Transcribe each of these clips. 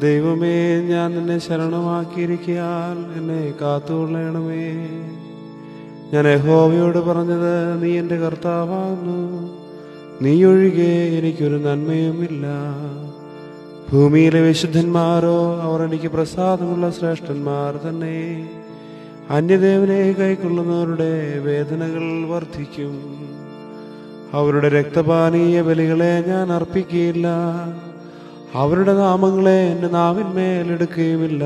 ദൈവമേ, ഞാൻ നിന്നെ ശരണമാക്കിയിരിക്കാൻ എന്നെ കാത്തുകൊള്ളണമേ. ഞാൻ യഹോവയോട് പറഞ്ഞത്, നീ എൻ്റെ കർത്താവാകുന്നു, നീ ഒഴികെ എനിക്കൊരു നന്മയുമില്ല. ഭൂമിയിലെ വിശുദ്ധന്മാരോ, അവർ എനിക്ക് പ്രസാദമുള്ള ശ്രേഷ്ഠന്മാർ തന്നെ. അന്യദേവനെ കൈക്കൊള്ളുന്നവരുടെ വേദനകൾ വർദ്ധിക്കും. അവരുടെ രക്തപാനീയ ബലികളെ ഞാൻ അർപ്പിക്കുകയില്ല, അവരുടെ നാമങ്ങളെ എൻ്റെ നാവിന്മേലെടുക്കുകയുമില്ല.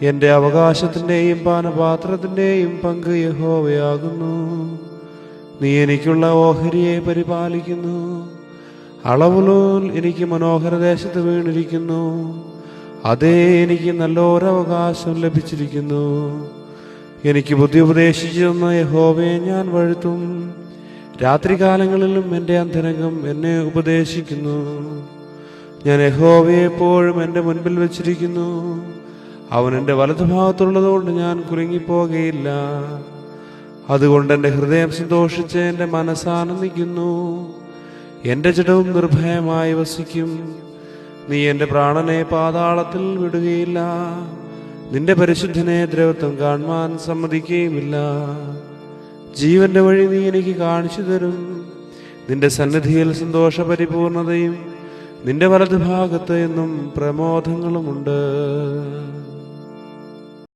എൻ്റെ അവകാശത്തിൻ്റെയും പാനപാത്രത്തിൻ്റെയും പങ്ക് യഹോവയാകുന്നു. നീ എനിക്കുള്ള ഓഹരിയെ പരിപാലിക്കുന്നു. അളവുലോൽ എനിക്ക് മനോഹരദേശത്ത് വീണിരിക്കുന്നു. അതേ, എനിക്ക് നല്ലൊരവകാശം ലഭിച്ചിരിക്കുന്നു. എനിക്ക് ബുദ്ധി ഉപദേശിച്ചു തന്ന യഹോവയെ ഞാൻ വാഴ്ത്തും. രാത്രികാലങ്ങളിലും എൻ്റെ അന്തരംഗം എന്നെ ഉപദേശിക്കുന്നു. ഞാൻ യഹോവയെ എപ്പോഴും എൻ്റെ മുൻപിൽ വച്ചിരിക്കുന്നു. അവൻ എൻ്റെ വലതുഭാഗത്തുള്ളതുകൊണ്ട് ഞാൻ കുലുങ്ങിപ്പോകുകയില്ല. അതുകൊണ്ട് എൻ്റെ ഹൃദയം സന്തോഷിച്ച് എൻ്റെ മനസ്സാനന്ദിക്കുന്നു. എൻ്റെ ജഡവും നിർഭയമായി വസിക്കും. നീ എൻ്റെ പ്രാണനെ പാതാളത്തിൽ വിടുകയില്ല, നിന്റെ പരിശുദ്ധനെ ദ്രവത്വം കാണുവാൻ സമ്മതിക്കുകയുമില്ല. ജീവന്റെ വഴി നീ എനിക്ക് കാണിച്ചു തരും. നിന്റെ സന്നിധിയിൽ സന്തോഷപരിപൂർണതയും നിന്റെ വലതുഭാഗത്ത് എന്നും പ്രമോദങ്ങളുമുണ്ട്.